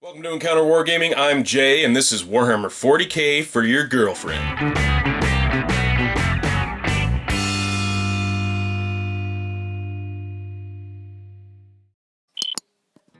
Welcome to Encounter Wargaming, I'm Jay, and this is Warhammer 40k for your girlfriend.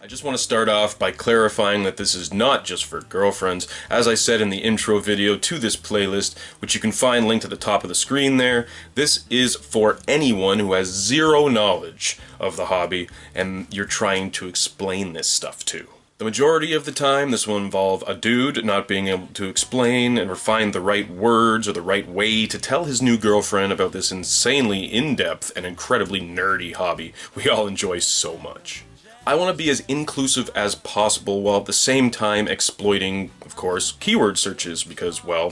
I just want to start off by clarifying that this is not just for girlfriends. As I said in the intro video to this playlist, which you can find linked at the top of the screen there, this is for anyone who has zero knowledge of the hobby and you're trying to explain this stuff to. The majority of the time, this will involve a dude not being able to explain and find the right words or the right way to tell his new girlfriend about this insanely in-depth and incredibly nerdy hobby we all enjoy so much. I want to be as inclusive as possible while at the same time exploiting, of course, keyword searches because, well,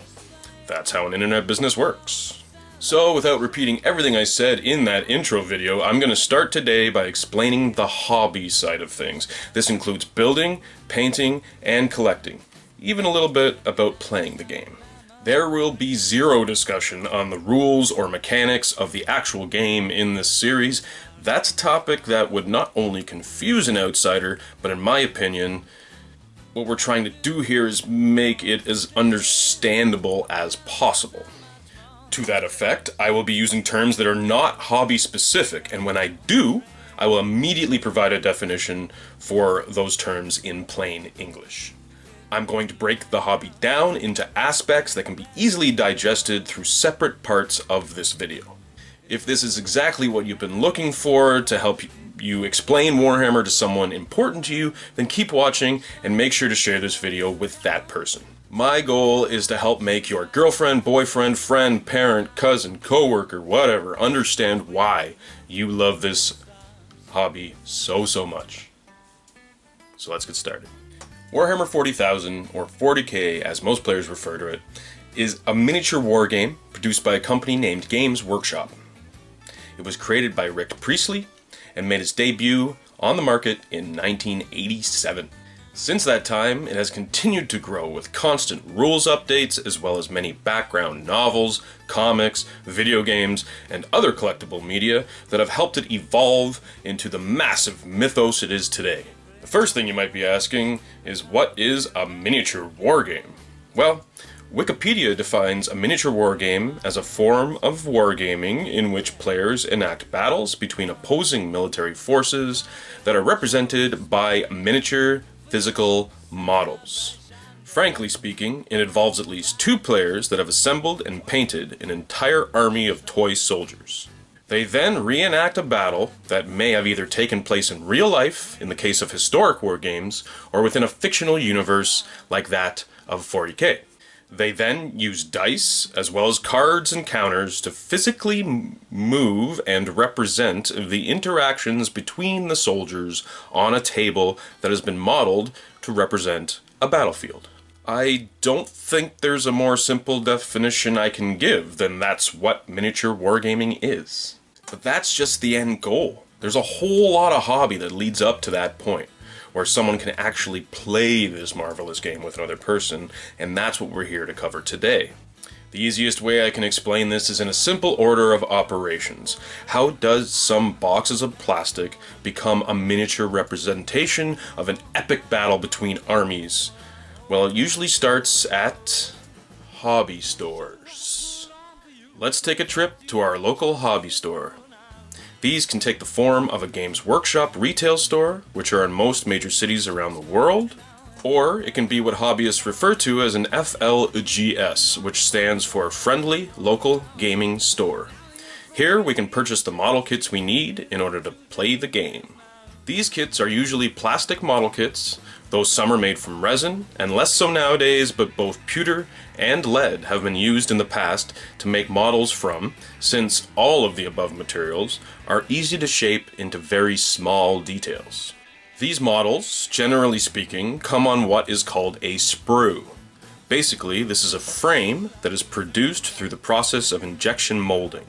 that's how an internet business works. So, without repeating everything I said in that intro video, I'm going to start today by explaining the hobby side of things. This includes building, painting, and collecting, even a little bit about playing the game. There will be zero discussion on the rules or mechanics of the actual game in this series. That's a topic that would not only confuse an outsider, but in my opinion, what we're trying to do here is make it as understandable as possible. To that effect, I will be using terms that are not hobby specific, and when I do, I will immediately provide a definition for those terms in plain English. I'm going to break the hobby down into aspects that can be easily digested through separate parts of this video. If this is exactly what you've been looking for to help you explain Warhammer to someone important to you, then keep watching and make sure to share this video with that person. My goal is to help make your girlfriend, boyfriend, friend, parent, cousin, coworker, whatever, understand why you love this hobby so much. So let's get started. Warhammer 40,000, or 40k as most players refer to it, is a miniature war game produced by a company named Games Workshop. It was created by Rick Priestley and made its debut on the market in 1987. Since that time, it has continued to grow with constant rules updates as well as many background novels, comics, video games, and other collectible media that have helped it evolve into the massive mythos it is today. The first thing you might be asking is, what is a miniature wargame? Well, Wikipedia defines a miniature wargame as a form of wargaming in which players enact battles between opposing military forces that are represented by miniature physical models. Frankly speaking, it involves at least two players that have assembled and painted an entire army of toy soldiers. They then reenact a battle that may have either taken place in real life, in the case of historic war games, or within a fictional universe like that of 40k. They then use dice, as well as cards and counters, to physically move and represent the interactions between the soldiers on a table that has been modeled to represent a battlefield. I don't think there's a more simple definition I can give than that's what miniature wargaming is. But that's just the end goal. There's a whole lot of hobby that leads up to that point, where someone can actually play this marvelous game with another person, and that's what we're here to cover today. The easiest way I can explain this is in a simple order of operations. How does some boxes of plastic become a miniature representation of an epic battle between armies? Well, it usually starts at hobby stores. Let's take a trip to our local hobby store. These can take the form of a Games Workshop retail store, which are in most major cities around the world, or it can be what hobbyists refer to as an FLGS, which stands for Friendly Local Gaming Store. Here we can purchase the model kits we need in order to play the game. These kits are usually plastic model kits, though some are made from resin, and less so nowadays, but both pewter and lead have been used in the past to make models from, since all of the above materials are easy to shape into very small details. These models, generally speaking, come on what is called a sprue. Basically, this is a frame that is produced through the process of injection molding.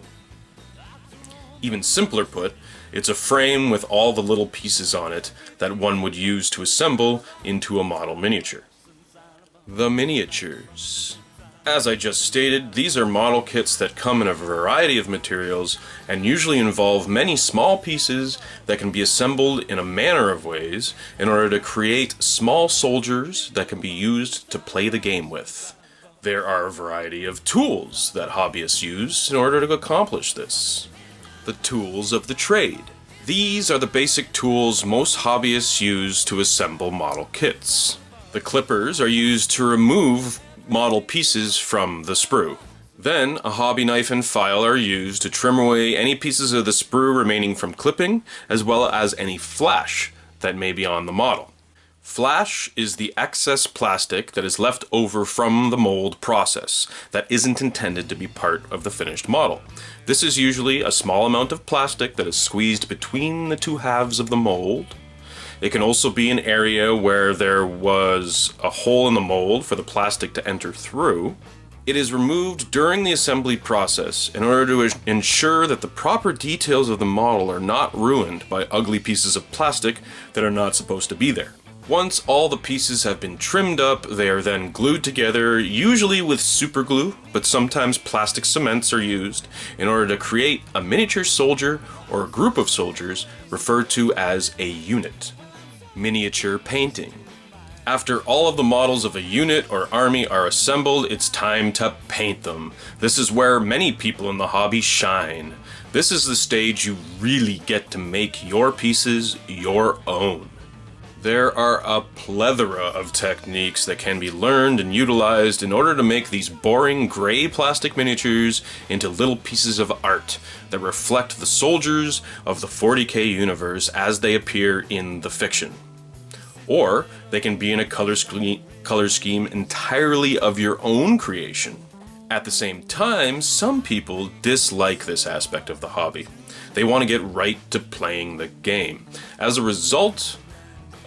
Even simpler put, it's a frame with all the little pieces on it that one would use to assemble into a model miniature. The miniatures. As I just stated, these are model kits that come in a variety of materials and usually involve many small pieces that can be assembled in a manner of ways in order to create small soldiers that can be used to play the game with. There are a variety of tools that hobbyists use in order to accomplish this. The tools of the trade. These are the basic tools most hobbyists use to assemble model kits. The clippers are used to remove model pieces from the sprue. Then, a hobby knife and file are used to trim away any pieces of the sprue remaining from clipping, as well as any flash that may be on the model. Flash is the excess plastic that is left over from the mold process that isn't intended to be part of the finished model. This is usually a small amount of plastic that is squeezed between the two halves of the mold. It can also be an area where there was a hole in the mold for the plastic to enter through. It is removed during the assembly process in order to ensure that the proper details of the model are not ruined by ugly pieces of plastic that are not supposed to be there. Once all the pieces have been trimmed up, they are then glued together, usually with super glue, but sometimes plastic cements are used in order to create a miniature soldier or a group of soldiers referred to as a unit. Miniature painting. After all of the models of a unit or army are assembled, it's time to paint them. This is where many people in the hobby shine. This is the stage you really get to make your pieces your own. There are a plethora of techniques that can be learned and utilized in order to make these boring gray plastic miniatures into little pieces of art that reflect the soldiers of the 40K universe as they appear in the fiction. Or they can be in a color scheme entirely of your own creation. At the same time, some people dislike this aspect of the hobby. They want to get right to playing the game. As a result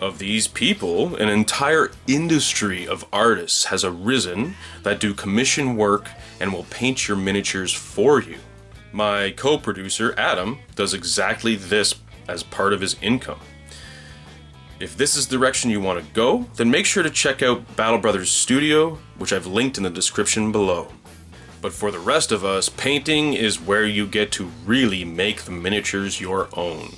of these people, an entire industry of artists has arisen that do commission work and will paint your miniatures for you. My co-producer, Adam, does exactly this as part of his income. If this is the direction you want to go, then make sure to check out Battle Brothers Studio, which I've linked in the description below. But for the rest of us, painting is where you get to really make the miniatures your own.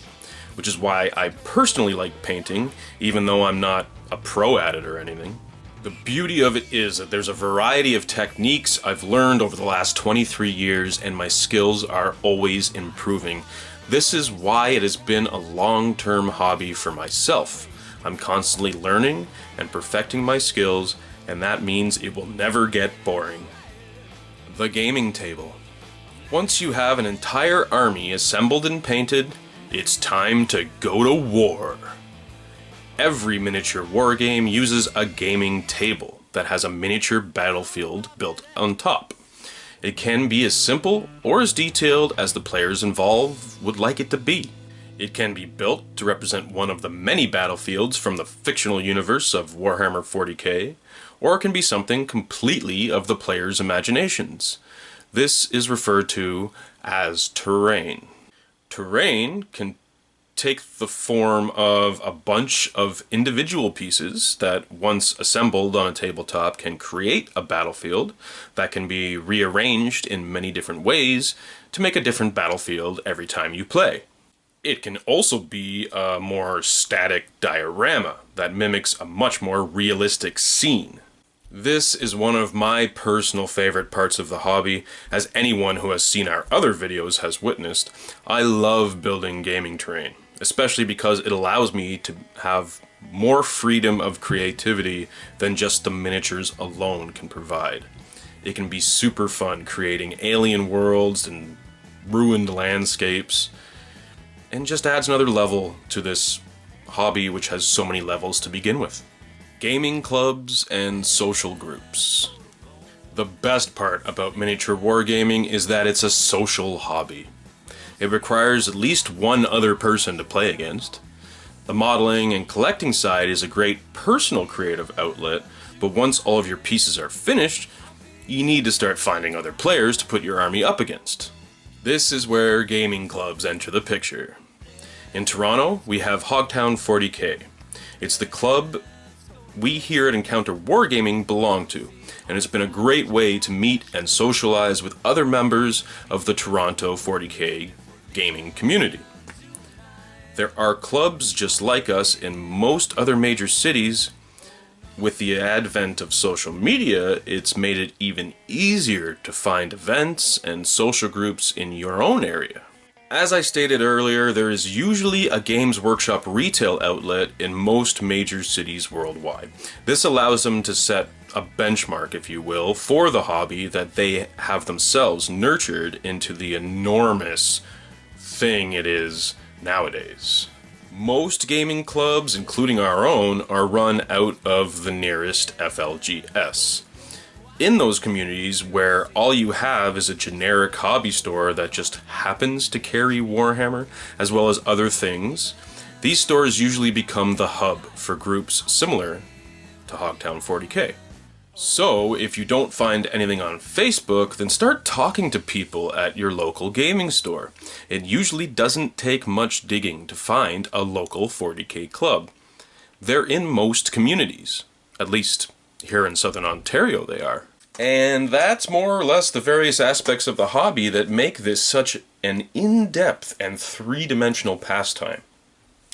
Which is why I personally like painting, even though I'm not a pro at it or anything. The beauty of it is that there's a variety of techniques I've learned over the last 23 years, and my skills are always improving. This is why it has been a long-term hobby for myself. I'm constantly learning and perfecting my skills, and that means it will never get boring. The gaming table. Once you have an entire army assembled and painted, it's time to go to war. Every miniature wargame uses a gaming table that has a miniature battlefield built on top. It can be as simple or as detailed as the players involved would like it to be. It can be built to represent one of the many battlefields from the fictional universe of Warhammer 40K, or it can be something completely of the players' imaginations. This is referred to as terrain. Terrain can take the form of a bunch of individual pieces that, once assembled on a tabletop, can create a battlefield that can be rearranged in many different ways to make a different battlefield every time you play. It can also be a more static diorama that mimics a much more realistic scene. This is one of my personal favorite parts of the hobby, as anyone who has seen our other videos has witnessed. I love building gaming terrain, especially because it allows me to have more freedom of creativity than just the miniatures alone can provide. It can be super fun creating alien worlds and ruined landscapes, and just adds another level to this hobby which has so many levels to begin with. Gaming clubs and social groups. The best part about miniature wargaming is that it's a social hobby. It requires at least one other person to play against. The modeling and collecting side is a great personal creative outlet, but once all of your pieces are finished, you need to start finding other players to put your army up against. This is where gaming clubs enter the picture. In Toronto, we have Hogtown 40K. It's the club we here at Encounter Wargaming belong to, and it's been a great way to meet and socialize with other members of the Toronto 40K gaming community. There are clubs just like us in most other major cities. With the advent of social media, it's made it even easier to find events and social groups in your own area. As I stated earlier, there is usually a Games Workshop retail outlet in most major cities worldwide. This allows them to set a benchmark, if you will, for the hobby that they have themselves nurtured into the enormous thing it is nowadays. Most gaming clubs, including our own, are run out of the nearest FLGS. In those communities where all you have is a generic hobby store that just happens to carry Warhammer, as well as other things, these stores usually become the hub for groups similar to Hogtown 40K. So, if you don't find anything on Facebook, then start talking to people at your local gaming store. It usually doesn't take much digging to find a local 40K club. They're in most communities, at least here in Southern Ontario they are. And that's more or less the various aspects of the hobby that make this such an in-depth and three-dimensional pastime.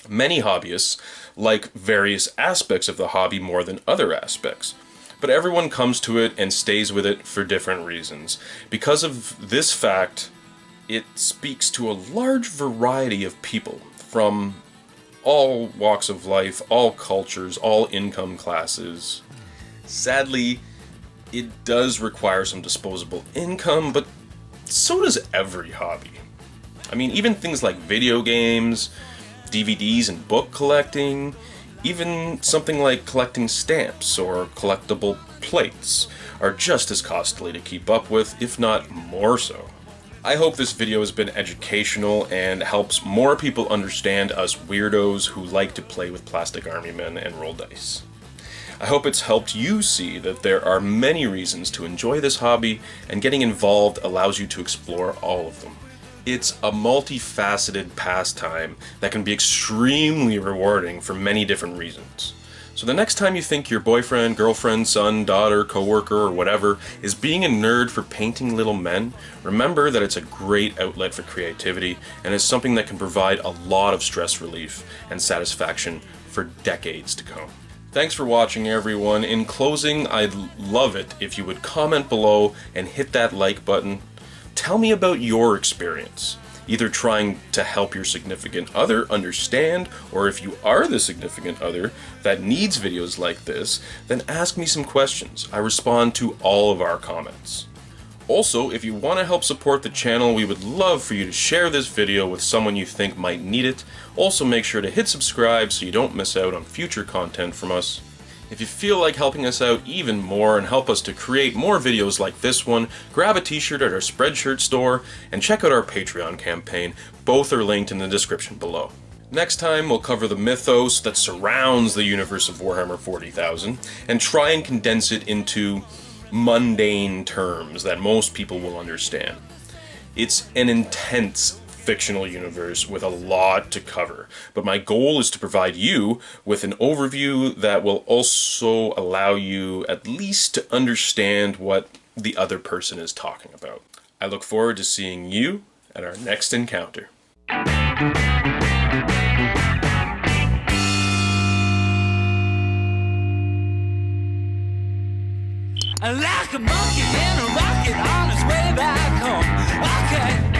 Many hobbyists like various aspects of the hobby more than other aspects, but everyone comes to it and stays with it for different reasons. Because of this fact, it speaks to a large variety of people from all walks of life, all cultures, all income classes. Sadly, it does require some disposable income, but so does every hobby. I mean, even things like video games, DVDs and book collecting, even something like collecting stamps or collectible plates are just as costly to keep up with, if not more so. I hope this video has been educational and helps more people understand us weirdos who like to play with plastic army men and roll dice. I hope it's helped you see that there are many reasons to enjoy this hobby, and getting involved allows you to explore all of them. It's a multifaceted pastime that can be extremely rewarding for many different reasons. So the next time you think your boyfriend, girlfriend, son, daughter, coworker, or whatever is being a nerd for painting little men, remember that it's a great outlet for creativity and is something that can provide a lot of stress relief and satisfaction for decades to come. Thanks for watching, everyone. In closing, I'd love it if you would comment below and hit that like button. Tell me about your experience, either trying to help your significant other understand, or if you are the significant other that needs videos like this, then ask me some questions. I respond to all of our comments. Also, if you want to help support the channel, we would love for you to share this video with someone you think might need it. Also, make sure to hit subscribe so you don't miss out on future content from us. If you feel like helping us out even more and help us to create more videos like this one, grab a t-shirt at our Spreadshirt store and check out our Patreon campaign. Both are linked in the description below. Next time, we'll cover the mythos that surrounds the universe of Warhammer 40,000 and try and condense it into mundane terms that most people will understand. It's an intense fictional universe with a lot to cover, but my goal is to provide you with an overview that will also allow you at least to understand what the other person is talking about. I look forward to seeing you at our next encounter. Like a monkey in a rocket on its way back home. Okay.